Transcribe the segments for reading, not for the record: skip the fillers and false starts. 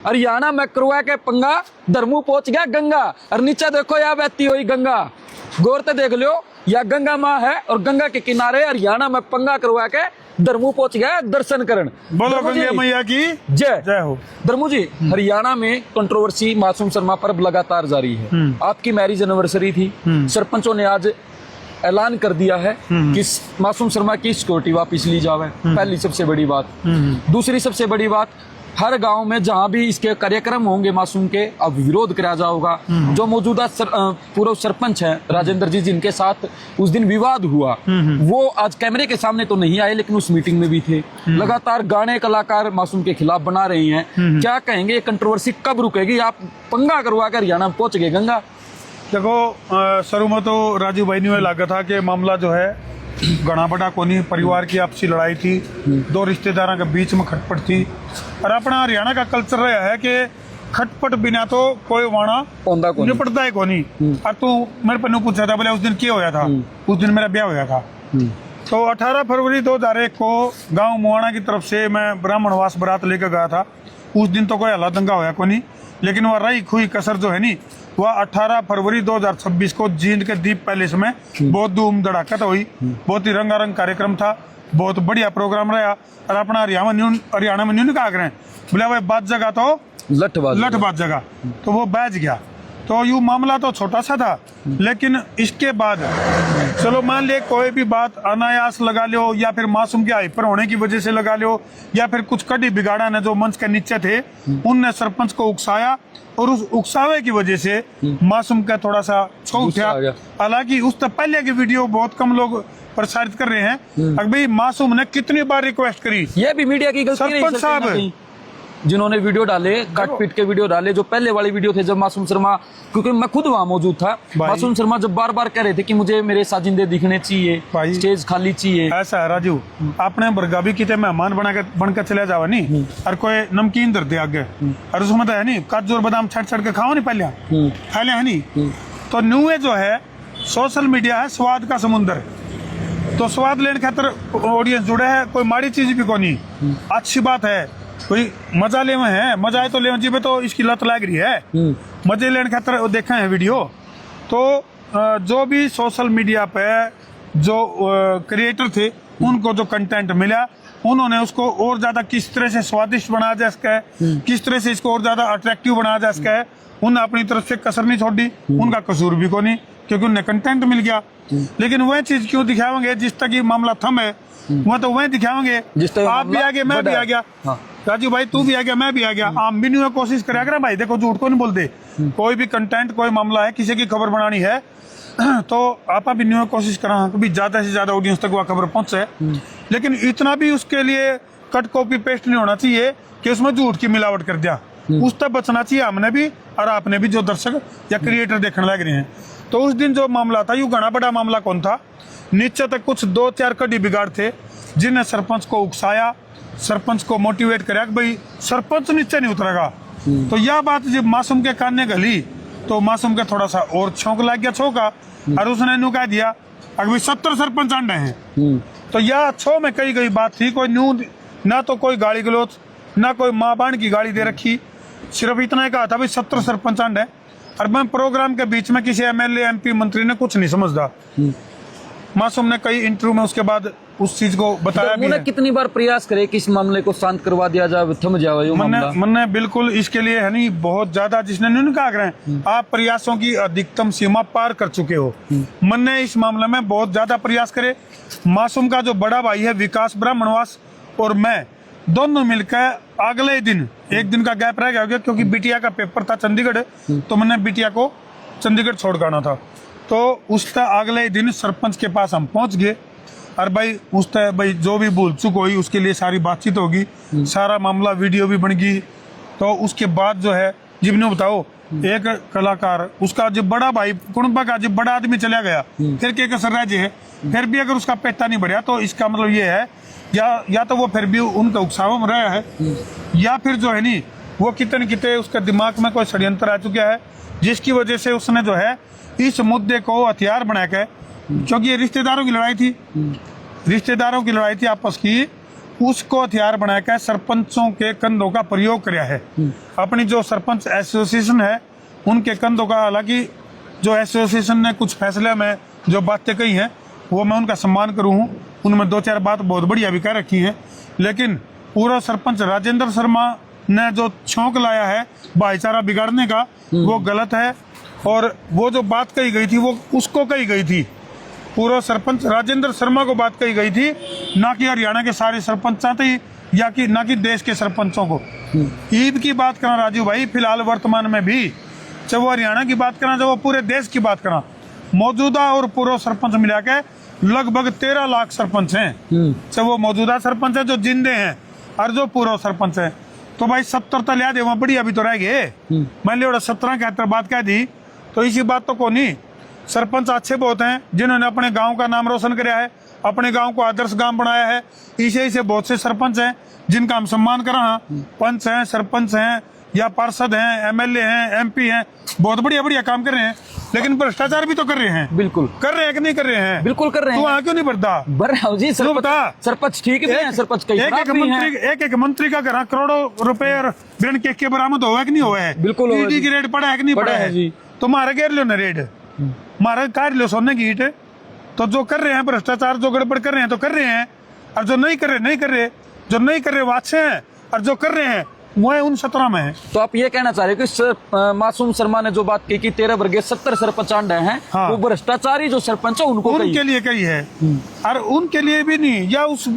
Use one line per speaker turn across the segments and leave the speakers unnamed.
हरियाणा में करवा के पंगा, धर्मू पहुंच गया गंगा। और नीचे देखो या बहती हुई गंगा, गौर से देख लो, या गंगा माँ है और गंगा के किनारे हरियाणा में पंगा करवा के धर्मू पहुंच गया दर्शन करण।
बोलो गंगा मैया की
जय
जय हो।
धर्मू जी, हरियाणा में कंट्रोवर्सी मासूम शर्मा पर लगातार जारी है। आपकी मैरिज एनिवर्सरी थी, सरपंचों ने आज ऐलान कर दिया है कि मासूम शर्मा की सिक्योरिटी वापस ली जावे। पहली सबसे बड़ी बात। दूसरी सबसे बड़ी बात, हर गांव में जहां भी इसके कार्यक्रम होंगे मासूम के, अब विरोध कराया जाएगा। जो मौजूदा पूर्व सरपंच हैं राजेंद्र जी, जिनके साथ उस दिन विवाद हुआ, वो आज कैमरे के सामने तो नहीं आए लेकिन उस मीटिंग में भी थे। लगातार गाने कलाकार मासूम के खिलाफ बना रही हैं। क्या कहेंगे, ये कंट्रोवर्सी कब रुकेगी? आप पंगा करवा कर हरियाणा पहुंच गए गंगा।
देखो, शुरू में तो राजू भाई ने लगा था कि मामला जो है घना बड़ा कोनी, परिवार की आपसी लड़ाई थी, दो रिश्तेदारों के बीच में खटपट थी। और अपना हरियाणा का कल्चर रहा है कि खटपट बिना तो कोई वाणा निपटता है कोनी। और तू मेरे पर पूछा था, बोले उस दिन क्या होया था? उस दिन मेरा ब्याह होया था। तो 18 फरवरी 2001 को गांव मुआना की तरफ से मैं ब्राह्मणवास बारात लेकर गया था। उस दिन तो कोई हल्ला दंगा होया कोनी, लेकिन वह रही खुई कसर जो है नी, वह 18 फरवरी 2026 को जींद के दीप पैलेस में बहुत धूम धड़ाका हुई। बहुत ही रंगारंग कार्यक्रम था, बहुत बढ़िया प्रोग्राम रहा। और अपना हरियाणा में न्यून कहा करें, बोले भाई बात जगह तो लठ बात जगह, तो वो बैच गया। तो यू मामला तो छोटा सा था, लेकिन इसके बाद चलो मान ले कोई भी बात अनायास लगा लो, या फिर मासूम के हाइपर होने की वजह से लगा लो, या फिर कुछ कड़ी बिगाड़ा ने जो मंच के नीचे थे उनने सरपंच को उकसाया, और उस उकसावे की वजह से मासूम का थोड़ा सा छो उठा। हालांकि उस तक पहले की वीडियो बहुत कम लोग प्रसारित कर रहे हैं। अब भाई मासूम ने कितनी बार रिक्वेस्ट करी,
ये भी मीडिया की गलती नहीं,
सरपंच साहब
जिन्होंने वीडियो डाले, काट पीट के वीडियो डाले, जो पहले वाली वीडियो थे जब मासूम शर्मा, क्योंकि मैं खुद वहां मौजूद था, मासूम शर्मा जब बार बार कह रहे थे कि मुझे मेरे साजिंदे दिखने चाहिए, स्टेज खाली चाहिए।
ऐसा है राजू, आपने बरगा भी कितने मेहमान बनकर चले जावा नहीं, और कोई नमकीन धर दे आगे, और उसमें तो है नहीं काजू और बादाम छट छट के खाओ नहीं, पहले खाले है नहीं। तो न्यूए जो है सोशल मीडिया है स्वाद का समुंदर, तो स्वाद लेने खातर ऑडियंस जुड़े है, कोई माड़ी चीज भी कोनी, अच्छी बात है। कोई मजा ले है, मजा है तो ले जी पे तो इसकी लत लग रही है, मजे लेने खातर देखा है वीडियो। तो जो भी सोशल मीडिया पे जो क्रिएटर थे, उनको जो कंटेंट मिला, उन्होंने उसको और ज्यादा किस तरह से स्वादिष्ट बनाया जा सका है, किस तरह से इसको और ज्यादा अट्रैक्टिव बनाया जा सका है, उन्हें अपनी तरफ से कसर नहीं छोड़ी। उनका कसूर भी को नहीं, क्योंकि उन्हें कंटेंट मिल गया। लेकिन वह चीज क्यों दिखाएंगे जिस तक ये मामला थम है, वह तो वह दिखाएंगे आप भी आ गए, मैं भी आ गया, राजू भाई तू भी आ गया, मैं भी आ गया। आम भी नहीं कोशिश करेगा भाई, देखो झूठ को नहीं बोलते। कोई भी कंटेंट, कोई मामला है, किसी की खबर बनानी है, तो आप भी नहीं कोशिश करा कभी ज्यादा से ज्यादा ऑडियंस तक वह खबर पहुंचे। लेकिन इतना भी उसके लिए कट कॉपी पेस्ट नहीं होना चाहिए कि उसमें झूठ की मिलावट कर दिया। उस तक बचना चाहिए हमने भी और आपने भी, जो दर्शक या क्रिएटर देखने लग रहे हैं। तो उस दिन जो मामला था, यू घना बड़ा मामला कौन था, नीचे तक कुछ 2-4 कड़ी बिगाड़ थे, जिन्हें सरपंच को उकसाया, सरपंच को मोटिवेट कराया कि भाई सरपंच नीचे नहीं उतरेगा। तो यह बात जब मासूम के कान ने गली, तो मासूम के थोड़ा सा और छौंक लग गया, छौका, और उसने न्यू कह दिया अभी 70 सरपंच आंडे हैं। तो यह छो में कई गई बात थी, कोई न्यू ना तो कोई गाली गलोच, ना कोई माँ बाण की गाली दे रखी, सिर्फ इतना ही कहा था भाई 70 सरपंच आंडे। और मैं प्रोग्राम के बीच में किसी एमएलए एमपी मंत्री ने कुछ नहीं समझदा। मासूम ने कई इंटरव्यू में उसके बाद उस चीज को बताया भी है।
कितनी बार प्रयास करे कि इस मामले को शांत करवा दिया जाए, थम जाए मामला।
मैंने बिल्कुल इसके लिए है नहीं बहुत ज्यादा, जिसने नहीं कहा करें, आप प्रयासों की अधिकतम सीमा पार कर चुके हो। मैंने इस मामले में बहुत ज्यादा प्रयास करे। मासूम का जो बड़ा भाई है विकास ब्राह्मणवास और मैं दोनों मिलकर अगले दिन, एक दिन का गैप रह गया क्योंकि बिटिया का पेपर था चंडीगढ़, तो मैंने बिटिया को चंडीगढ़ छोड़ कर आना था। तो उसका अगले दिन सरपंच के पास हम पहुंच गए, और भाई उसका भाई जो भी भूल चुक हुई उसके लिए सारी बातचीत होगी, सारा मामला वीडियो भी बन गई। तो उसके बाद जो है जिन्होंने बताओ, एक कलाकार उसका जब बड़ा भाई कुणबा का जब बड़ा आदमी चला गया, फिर क्या कसर रह जाए, फिर भी अगर उसका पेटा नहीं बढ़िया, तो इसका मतलब ये है या तो वो फिर भी उनका उत्साह में रहा है, या फिर जो है नी वो कितने कितने उसके दिमाग में कोई षड्यंत्र आ चुका है, जिसकी वजह से उसने जो है इस मुद्दे को हथियार बनाकर, क्योंकि ये रिश्तेदारों की लड़ाई थी, रिश्तेदारों की लड़ाई थी आपस की, उसको हथियार बनाकर सरपंचों के कंधों का प्रयोग किया है। अपनी जो सरपंच एसोसिएशन है उनके कंधों का, हालांकि जो एसोसिएशन ने कुछ फैसले में जो बातें कही हैं वो मैं उनका सम्मान करूँ हूँ, उनमें 2-4 बात बहुत बढ़िया भी कह रखी हैं, लेकिन पूर्व सरपंच राजेंद्र शर्मा ने जो छौंक लाया है भाईचारा बिगाड़ने का वो गलत है। और वो जो बात कही गई थी वो उसको कही गई थी, पूर्व सरपंच राजेंद्र शर्मा को बात कही गई थी, ना कि हरियाणा के सारे सरपंच थे या कि ना कि देश के सरपंचों को। ईद की बात करा राजू भाई, फिलहाल वर्तमान में भी चाहे वो हरियाणा की बात करा, चाहे वो पूरे देश की बात करा, मौजूदा और पूर्व सरपंच मिला के लगभग 13 लाख सरपंच हैं। चाहे वो मौजूदा सरपंच है जो जिंदे हैं और जो पूर्व सरपंच है, तो भाई 70 तो लिया दे वहां बढ़िया भी तो रह गए। मान लिया 17-71 बात कह दी तो इसी बात तो को नहीं। सरपंच अच्छे बहुत हैं जिन्होंने अपने गांव का नाम रोशन किया है, अपने गांव को आदर्श गांव बनाया है। इसे बहुत से सरपंच हैं जिनका हम सम्मान कर रहा, पंच हैं, सरपंच हैं या पार्षद हैं, एमएलए हैं, एमपी हैं, बहुत बढ़िया काम कर रहे हैं, लेकिन भ्रष्टाचार भी तो कर रहे हैं।
बिल्कुल कर
रहे हैं कि नहीं कर रहे हैं?
बिल्कुल कर रहे हैं।
तो वहाँ क्यों नहीं बढ़ता?
बढ़ रहा जी सरपंच ठीक है, सरपंच
एक मंत्री का घर करोड़ों रुपए और बिन केक के बरामद हुआ कि नहीं हुआ है?
बिल्कुल।
ईडी की रेड पड़ा है कि नहीं पड़ा है? तो मारे घेर लो ना रेड, मारे काट लो सोने की ईट। तो जो कर रहे हैं भ्रष्टाचार, जो गड़बड़ कर रहे हैं तो कर रहे हैं, और जो नहीं कर रहे, जो नहीं कर रहे वो अच्छे हैं, और जो कर रहे हैं वो उन 17 में है।
तो आप ये कहना चाह रहे हो कि मासूम शर्मा ने जो बात की कि 13 वर्गीय 70 सरपंच आंडे हैं,
हाँ।
वो भ्रष्टाचारी जो सरपंच है उनके
लिए कही है, और उनके लिए भी नहीं, या उस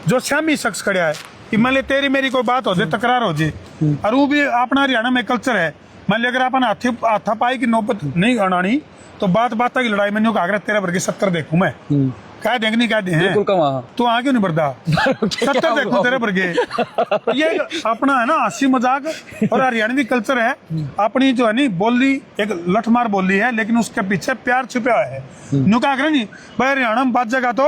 जो श्यामी शख्स खड़ा है कि मान लिया तेरी मेरी कोई बात हो जाए, तकरार हो जाए, और वो भी अपना हरियाणा में कल्चर है, मान लिया अगर अपन हाथापाई की नौबत नहीं अड़ानी तो बात की लड़ाई में 13 वर्गीय 70 देखूं मैं, कह देंगे नहीं कह दे तो आगे क्यों नहीं बढ़ता? 70 देखो 13 वर्गीय, ये अपना है ना हंसी मजाक और हरियाणवी कल्चर है। अपनी जो है नी बोली एक लठमार बोली है, लेकिन उसके पीछे प्यार छुपा हुआ है। न्यू कहा नहीं भाई हरियाणा में बाज जगह तो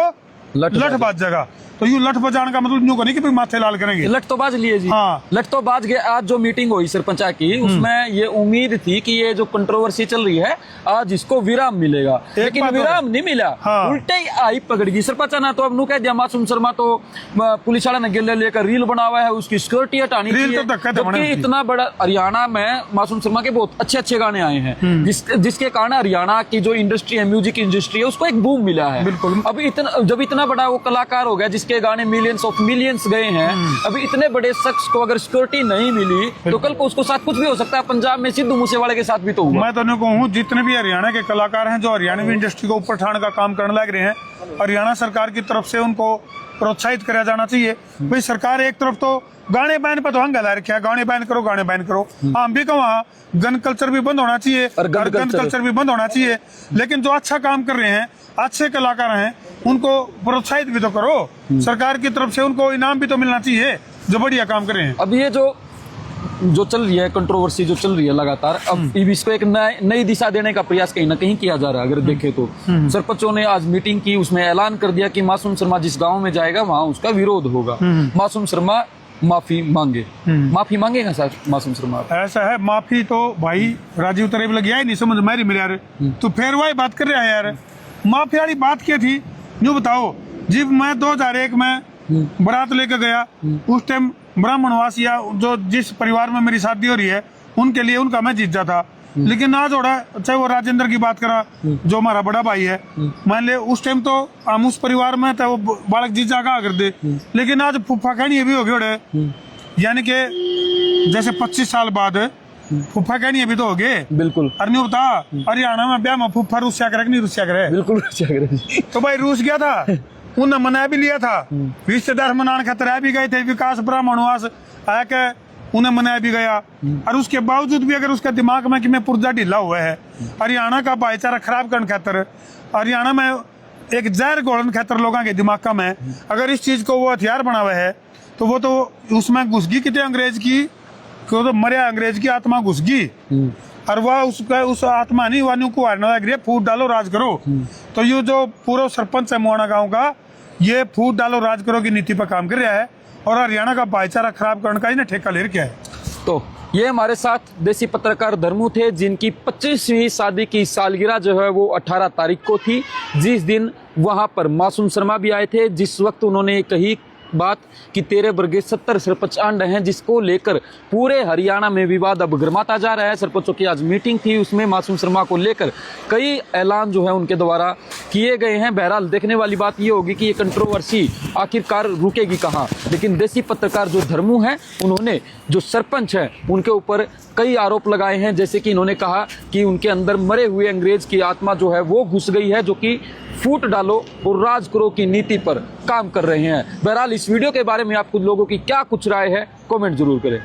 लठ बाज जगह, तो यू लठ बजाने का मतलब न्यू को नहीं कि माथे लाल करेंगे।
लठ तो बाज लिए जी,
हाँ।
लठ तो बाज गए। आज जो मीटिंग हुई सरपंचा की, उसमें ये उम्मीद थी कि ये जो कंट्रोवर्सी चल रही है आज इसको विराम मिलेगा, लेकिन विराम नहीं मिला। हाँ। उल्टे ही आई पकड़गी सरपंचा ना, तो अब नू कह दिया मासूम शर्मा तो पुलिस वाला ने गिले लेकर रील बना हुआ है, उसकी सिक्योरिटी हटानी चाहिए। जबकि इतना बड़ा हरियाणा में मासूम शर्मा के बहुत अच्छे गाने आए हैं, जिसके कारण हरियाणा की जो इंडस्ट्री है, म्यूजिक इंडस्ट्री है, उसको एक बूम मिला है।
बिल्कुल।
अब जब इतना बड़ा वो कलाकार हो गया जिसके गाने मिलियंस ऑफ मिलियंस गए हैं, अभी इतने बड़े शख्स को अगर सिक्योरिटी नहीं मिली तो कल को उसको साथ कुछ भी हो सकता है। पंजाब में सिद्धू मूसेवाले के साथ भी तो हुआ।
मैं तो कहूँ जितने भी हरियाणा के कलाकार हैं जो हरियाणवी इंडस्ट्री को ऊपर उठाने का काम करने लग रहे हैं, हरियाणा सरकार की तरफ से उनको प्रोत्साहित किया जाना चाहिए। भाई सरकार एक तरफ तो गाने बैन पर तो हंगा ला रखा है, गाने बैन करो। हम भी कहा गन कल्चर भी बंद होना चाहिए और गन कल्चर भी बंद होना चाहिए, लेकिन जो अच्छा काम कर रहे हैं, अच्छे कलाकार हैं, उनको प्रोत्साहित भी तो करो। सरकार की तरफ से उनको इनाम भी तो मिलना चाहिए जो बढ़िया काम कर रहे हैं।
अब ये जो चल रही है कंट्रोवर्सी जो चल रही है लगातार, अब इसको एक नई दिशा देने का प्रयास कहीं ना कहीं किया जा रहा है। अगर देखें तो सरपंचों ने आज मीटिंग की, उसमें ऐलान कर दिया कि मासूम शर्मा जिस गांव में जाएगा वहां उसका विरोध होगा। मासूम शर्मा माफी मांगेगा सर मासूम शर्मा?
ऐसा है, माफी तो भाई राजीव तरेब लग गया ही नहीं समझ मेरी मेरे यार, तो फिर वही बात कर रहा है यार। माफी वाली बात क्या थी यूँ बताओ? जब मैं 2001 में बारात लेकर गया, उस टाइम ब्राह्मणवास या जो जिस परिवार में मेरी शादी हो रही है उनके लिए उनका मैं जीजा था, लेकिन आज हो रहा है, चाहे वो राजेंद्र की बात करा जो हमारा बड़ा भाई है, मान ले उस टाइम तो हम उस परिवार में थे, वो बालक जीजा कहा कर दे, लेकिन आज फूफा कहनी भी हो गए, यानी कि जैसे 25 साल बाद फूफा कहनी भी तो हो गए।
बिल्कुल।
अरे नहीं बता हरियाणा में ब्याह में फूफा रूसिया करे नहीं रूसिया करे?
बिल्कुल रूसिया करे।
तो भाई रूस गया था, उन्हें मना भी लिया था, रिश्तेदार मनाने खातर आ भी गए थे, विकास ब्राह्मणवास आके उन्हें मनाया भी गया, और उसके बावजूद भी अगर उसके दिमाग में कि मैं पुर्जा ढीला हुआ है, हरियाणा का भाईचारा खराब करने खातर, हरियाणा में एक जहर घोड़न खातर लोगों के दिमाग का में अगर इस चीज को वो हथियार बना हुआ है, तो वो तो उसमें घुस गई कितने अंग्रेज की, तो मरिया अंग्रेज की आत्मा घुस गई, और वह उस आत्मा नहीं वानु को हारना फूट डालो राज करो। तो ये जो पूर्व सरपंच है मोहाना गांव का, ये फूट डालो राज करो की नीति पर काम कर रहा है, और हरियाणा का भाईचारा खराब करने का इन्हें ठेका ले रखा है।
तो ये हमारे साथ देसी पत्रकार धर्मू थे, जिनकी 25वीं शादी की सालगिरह जो है वो 18 तारीख को थी, जिस दिन वहां पर मासूम शर्मा भी आए थे। जिस वक्त उन्होंने कही बात कि तेरे बरगे 70 सरपंच आंड हैं, जिसको लेकर पूरे हरियाणा में विवाद अब गर्माता जा रहा है। सरपंचों की आज मीटिंग थी, उसमें मासूम शर्मा को लेकर कई ऐलान जो है उनके द्वारा किए गए हैं। बहरहाल देखने वाली बात ये होगी कि ये कंट्रोवर्सी आखिरकार रुकेगी कहाँ। लेकिन देसी पत्रकार जो धर्मू हैं, उन्होंने जो सरपंच हैं उनके ऊपर कई आरोप लगाए हैं, जैसे कि इन्होंने कहा कि उनके अंदर मरे हुए अंग्रेज की आत्मा जो है वो घुस गई है, जो कि फूट डालो और राज करो की नीति पर काम कर रहे हैं। बहरहाल इस वीडियो के बारे में आप कुछ लोगों की क्या कुछ राय है, कमेंट जरूर करें।